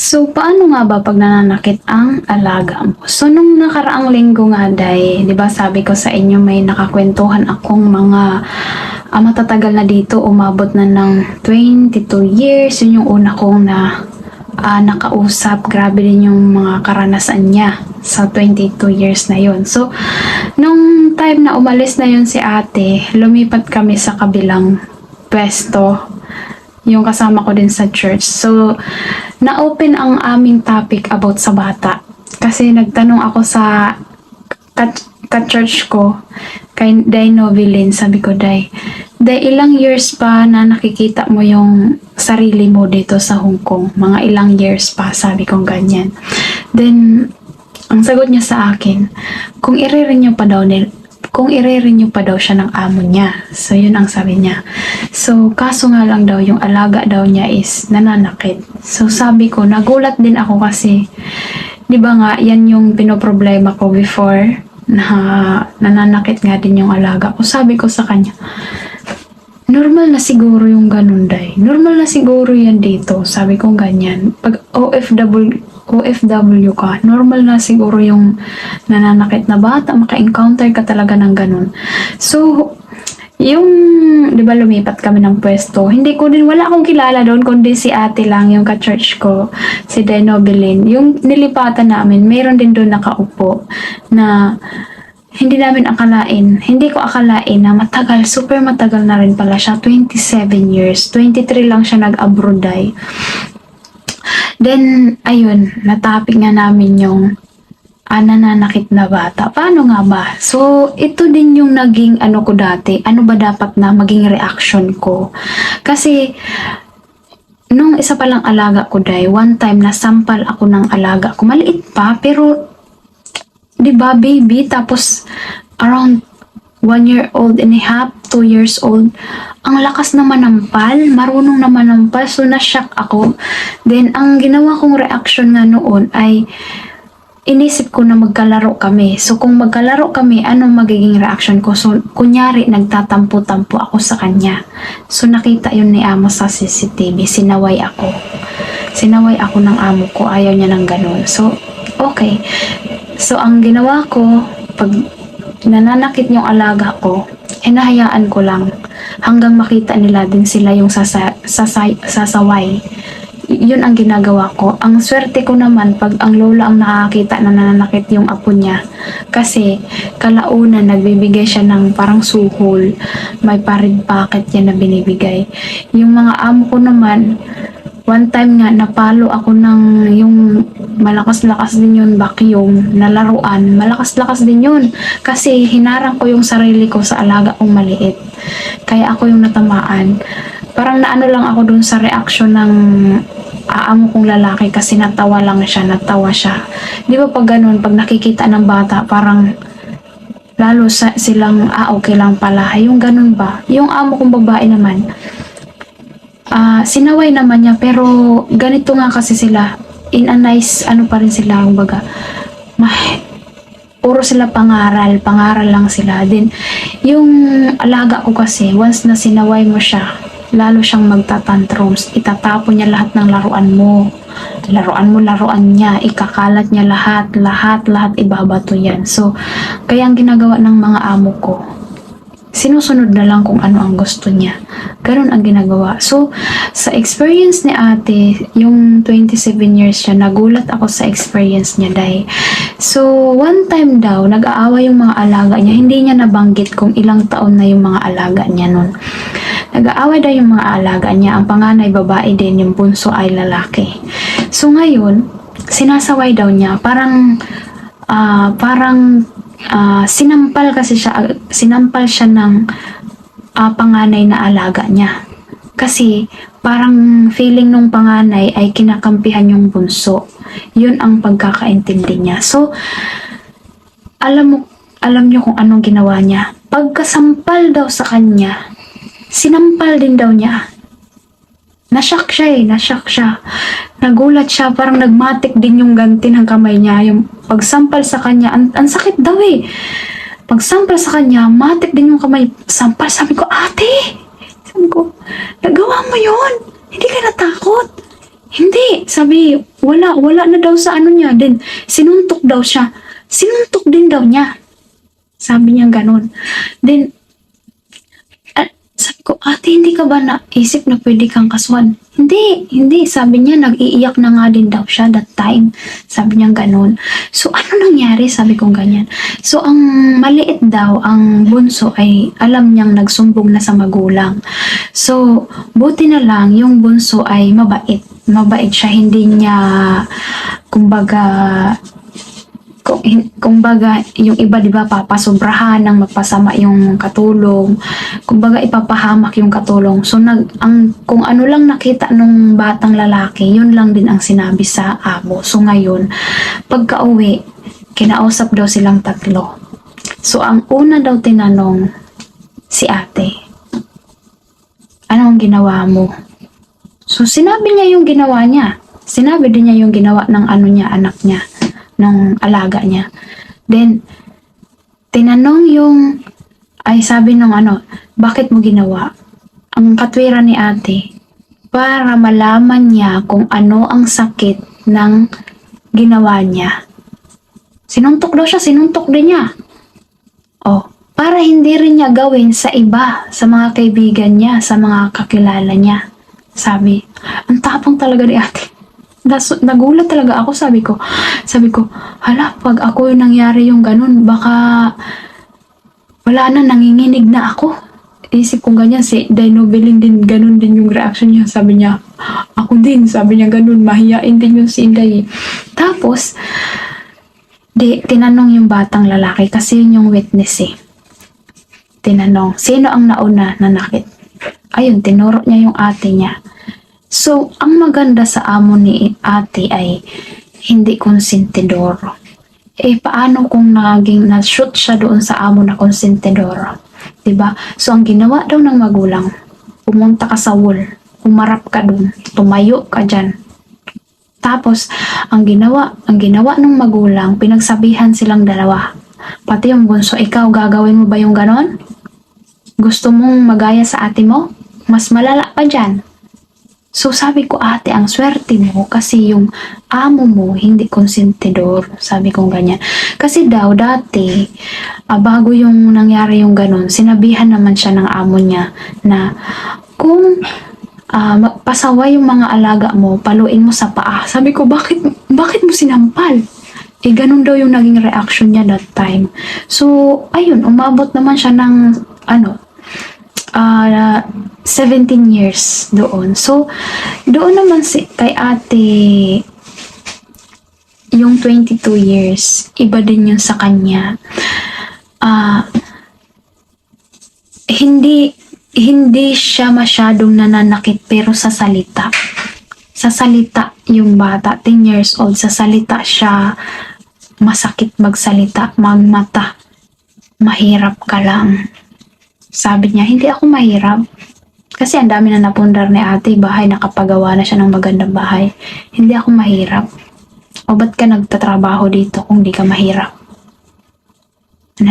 So, paano nga ba 'pag nananakit ang alaga mo? So, nung nakaraang linggo nga day, 'di ba sabi ko sa inyo may nakakwentuhan akong mga, matatagal na dito, umabot na ng 22 years, yun yung una kong nakausap. Grabe din yung mga karanasan niya sa 22 years na yun. So, nung time na umalis na yun si ate, lumipat kami sa kabilang pwesto, yung kasama ko din sa church. So, na-open ang aming topic about sa bata. Kasi nagtanong ako sa ka-church ko, kay Day Novelin, sabi ko, Day, ilang years pa na nakikita mo yung sarili mo dito sa Hong Kong? Mga ilang years pa, sabi kong ganyan. Then, ang sagot niya sa akin, kung i-renew pa daw siya ng amo niya. So, yun ang sabi niya. So, kaso nga lang daw, yung alaga daw niya is nananakit. So, sabi ko, nagulat din ako kasi, di ba nga, yan yung pinoproblema ko before, na nananakit nga din yung alaga ko. Sabi ko sa kanya, normal na siguro yung ganun, Day. Normal na siguro yan dito. Sabi ko ganyan. Pag OFW ka, normal na siguro yung nananakit na bata, maka-encounter ka talaga ng ganun. So, yung, di ba lumipat kami ng pwesto, wala akong kilala doon, kundi si ate lang, yung ka-church ko, si Denobelin. Yung nilipatan namin, mayroon din doon nakaupo, na hindi ko akalain na matagal, super matagal na rin pala siya, 27 years, 23 lang siya nag-abroad ay. Then, ayun, natapik nga namin yung nananakit na bata. Paano nga ba? So, ito din yung naging ko dati. Ano ba dapat na maging reaction ko? Kasi, nung isa palang alaga ko, Day, one time nasampal ako ng alaga ko. Maliit pa, pero, di ba, baby, tapos, around 1 year old and a half, 2 years old. Ang lakas na manampal, marunong na manampal, so na-shock ako. Then, ang ginawa kong reaction nga noon ay, inisip ko na magkalaro kami. So, kung magkalaro kami, anong magiging reaction ko? So, kunyari, nagtatampo-tampo ako sa kanya. So, nakita yun ni amo sa CCTV. Sinaway ako. Sinaway ako ng amo ko. Ayaw niya ng ganun. So, okay. So, ang ginawa ko, pag nananakit yung alaga ko, hinahayaan ko lang hanggang makita nila din sila yung sasaway. Yun ang ginagawa ko. Ang swerte ko naman pag ang lola ang nakakita na nananakit yung apo niya. Kasi kalaunan nagbibigay siya ng parang suhol. May parid packet yan na binibigay. Yung mga amo ko naman, one time nga napalo ako ng yung malakas-lakas din yun vacuum na laruan. Malakas-lakas din yun. Kasi hinarang ko yung sarili ko sa alaga kong maliit. Kaya ako yung natamaan. Parang naano lang ako dun sa reaction ng amo kong lalaki kasi natawa siya. Di ba pag ganun, pag nakikita ng bata, parang lalo silang, okay lang pala. Yung ganun ba? Yung amo kong babae naman, sinaway naman niya, pero ganito nga kasi sila, in a nice, pa rin sila, kumbaga, puro sila pangaral lang sila. Then, yung alaga ko kasi, once na sinaway mo siya, lalo siyang magtatantrums. Itatapon niya lahat ng laruan mo, laruan niya, ikakalat niya lahat, ibabato yan. So, kaya ang ginagawa ng mga amo ko, sinusunod na lang kung ano ang gusto niya. Ganun ang ginagawa. So, sa experience ni ate, yung 27 years siya, nagulat ako sa experience niya, Day. So, one time daw, nag-aaway yung mga alaga niya. Hindi niya nabanggit kung ilang taon na yung mga alaga niya nun. Nag-aaway daw yung mga alaga niya. Ang panganay, babae din. Yung bunso ay lalaki. So, ngayon, sinasaway daw niya. Parang sinampal siya ng panganay na alaga niya. Kasi parang feeling nung panganay ay kinakampihan yung bunso. Yun ang pagkakaintindi niya. So, alam niyo kung anong ginawa niya. Pagkasampal daw sa kanya, sinampal din daw niya. Nashock siya. Nagulat siya, parang nagmatik din yung ganti ng kamay niya. Yung pagsampal sa kanya, ang sakit daw eh. Pagsampal sa kanya, matik din yung kamay. Sampal, sabi ko, nagawa mo yun? Hindi ka natakot? Hindi, sabi, wala na daw sa ano niya. Then, sinuntok daw siya. Sinuntok din daw niya. Sabi niya ganun. Then, sabi ko, ate, hindi ka ba naisip na pwede kang kasuhan? Hindi. Sabi niya, nag-iiyak na nga din daw siya that time. Sabi niya ganun. So, ano nangyari? Sabi ko ganyan. So, ang maliit daw, ang bunso ay alam niyang nagsumbong na sa magulang. So, buti na lang, yung bunso ay mabait. Mabait siya, hindi niya, kumbaga, kumbaga yung iba 'di ba papasobrahan ng magpasama yung katulong, kumbaga ipapahamak yung katulong. So kung ano lang nakita nung batang lalaki, yun lang din ang sinabi sa amo. So ngayon pagka-uwi, kinausap daw silang tatlo. So ang una daw tinanong si ate, anong ginawa mo? So sinabi niya yung ginawa niya, sinabi din niya yung ginawa ng ano niya, anak niya, nung alaga niya. Then, tinanong sabi nung bakit mo ginawa? Ang katwiran ni ate, para malaman niya kung ano ang sakit ng ginawa niya. Sinuntok daw siya, sinuntok din niya. Para hindi rin niya gawin sa iba, sa mga kaibigan niya, sa mga kakilala niya. Sabi, ang tapang talaga ni ate. Nagulat talaga ako, sabi ko, hala, pag ako yung nangyari yung ganun, baka wala na, nanginginig na ako. Isip ko ganyan, si Dino Bilin din, ganun din yung reaction niya. Sabi niya, ako din, sabi niya ganun, mahiyain din yung si Inday. Tapos, tinanong yung batang lalaki, kasi yun yung witness eh. Tinanong, sino ang nauna na nakit? Ayun, tinuro niya yung ate niya. So, ang maganda sa amo ni ate ay hindi konsentidor. Paano kung na-shoot siya doon sa amo na konsentidor? Diba? So, ang ginawa daw ng magulang, pumunta ka sa wall, umarap ka doon, tumayo ka dyan. Tapos, ang ginawa ng magulang, pinagsabihan silang dalawa. Pati yung bunso, ikaw gagawin mo ba yung ganon? Gusto mong magaya sa ate mo? Mas malala pa dyan. So sabi ko, ate, ang swerte mo kasi yung amo mo hindi konsentidor. Sabi ko ganyan. Kasi daw dati, bago yung nangyari yung ganun, sinabihan naman siya ng amo niya na kung pasaway yung mga alaga mo, paluin mo sa paa. Sabi ko, bakit mo sinampal? Ganun daw yung naging reaction niya that time. So, ayun, umabot naman siya ng 17 years doon. So, doon naman kay ate, yung 22 years, iba din yun sa kanya. Hindi siya masyadong nananakit, pero sa salita. Sa salita yung bata, 10 years old, sa salita siya masakit magsalita, magmata. Mahirap ka lang. Sabi niya, hindi ako mahirap. Kasi ang dami na napundar ni ate, bahay, nakapagawa na siya ng magandang bahay. Hindi ako mahirap. O ba't ka nagtatrabaho dito kung di ka mahirap?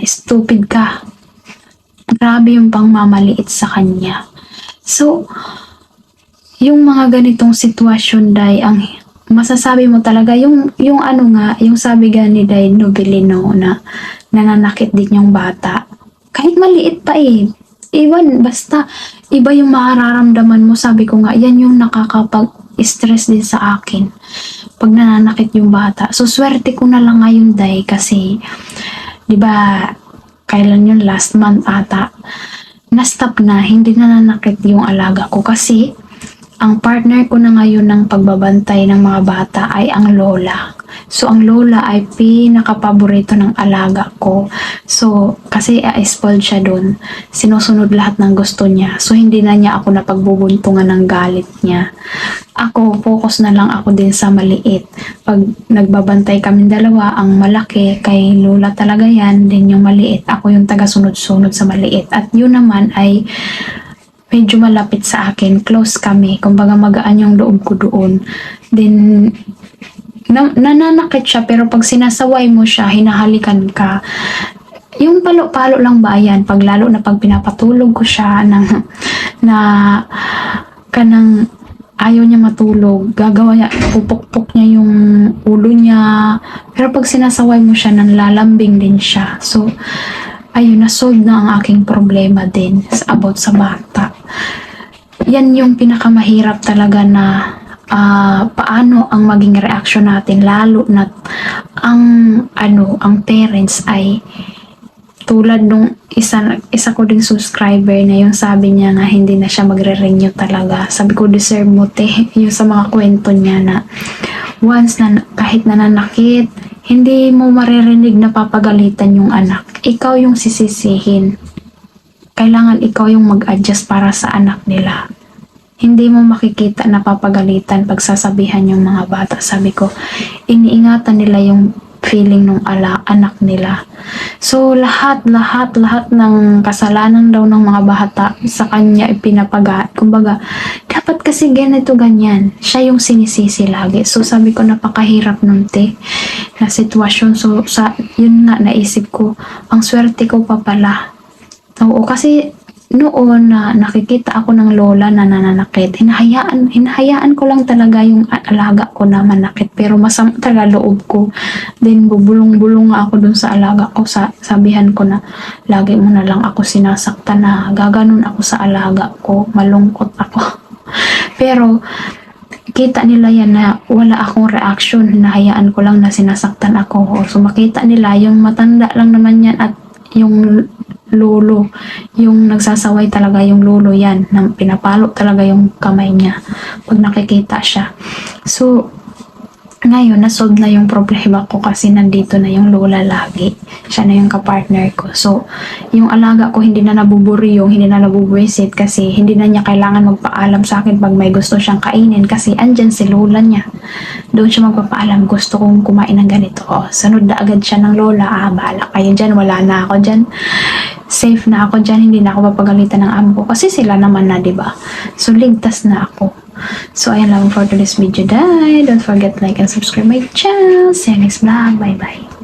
Stupid ka. Grabe yung pangmamaliit sa kanya. So, yung mga ganitong sitwasyon, Day, ang masasabi mo talaga, yung sabi ni Day Novelino na nananakit din yung bata. Kahit maliit pa Iwan, basta iba yung mararamdaman mo. Sabi ko nga, yan yung nakakapag-stress din sa akin pag nananakit yung bata. So, swerte ko na lang ngayon, Day, kasi, di ba, kailan yun, last month ata, na-stop na, hindi nananakit yung alaga ko kasi, ang partner ko na ngayon ng pagbabantay ng mga bata ay ang lola. So, ang lola ay pinakapaborito ng alaga ko. So, kasi spoiled siya dun. Sinusunod lahat ng gusto niya. So, hindi na niya ako napagbubuntungan ng galit niya. Ako, focus na lang ako din sa maliit. Pag nagbabantay kami dalawa, ang malaki kay lola talaga yan, din yung maliit. Ako yung taga-sunod-sunod sa maliit. At yun naman ay medyo malapit sa akin, close kami, kumbaga magaan yung loob ko doon. Then, nananakit siya, pero pag sinasaway mo siya, hinahalikan ka. Yung palo-palo lang ba yan, pag lalo na pag pinapatulog ko siya kanang ayaw niya matulog, gagawa niya, pupukpok niya yung ulo niya. Pero pag sinasaway mo siya, nanlalambing din siya. So, ayun, na-solve na ang aking problema din about sa bata. Yan yung pinakamahirap talaga na paano ang maging reaction natin, lalo na ang parents ay tulad nung isa ko ding subscriber na yung sabi niya nga hindi na siya magre-renew talaga. Sabi ko, deserve mo te. Yung sa mga kwento niya na once na kahit nananakit, hindi mo maririnig na papagalitan yung anak. Ikaw yung sisisihin. Kailangan ikaw yung mag-adjust para sa anak nila. Hindi mo makikita na papagalitan pagsasabihan yung mga bata. Sabi ko, iniingatan nila yung feeling ng anak nila. So, lahat ng kasalanan daw ng mga bata sa kanya ipinapagat. Kumbaga, dapat kasi ganito ganyan. Siya yung sinisisi lagi. So, sabi ko, napakahirap nun te na sitwasyon. So, yun nga naisip ko, ang swerte ko pa pala. Oo, kasi noon na nakikita ako ng lola na nananakit, hinahayaan ko lang talaga yung alaga ko na manakit, pero masama talaga loob ko. Then bubulong-bulong nga ako dun sa alaga ko, sabihan ko na lagi mo na lang ako sinasaktan, na gaganon ako sa alaga ko, malungkot ako. Pero kita nila yan na wala akong reaction, hinahayaan ko lang na sinasaktan ako. So makita nila yung matanda lang naman yan at yung lolo, yung nagsasaway talaga yung lolo yan, na pinapalo talaga yung kamay niya pag nakikita siya. So, ngayon, nasolve na yung problema ko kasi nandito na yung lola lagi. Siya na yung kapartner ko. So, yung alaga ko hindi na nabuburyong, hindi na nabubuwisit kasi hindi na niya kailangan magpaalam sa akin pag may gusto siyang kainin kasi andyan si lola niya. Doon siya magpapaalam, gusto kong kumain ng ganito. Oh, sunod na agad siya ng lola. Bahala kayo dyan, wala na ako dyan. Safe na ako dyan, hindi na ako papagalitan ng amo ko kasi sila naman na, diba? So, ligtas na ako. So, ayan lang for today's video, guys. Don't forget to like and subscribe my channel. See you next vlog. Bye-bye.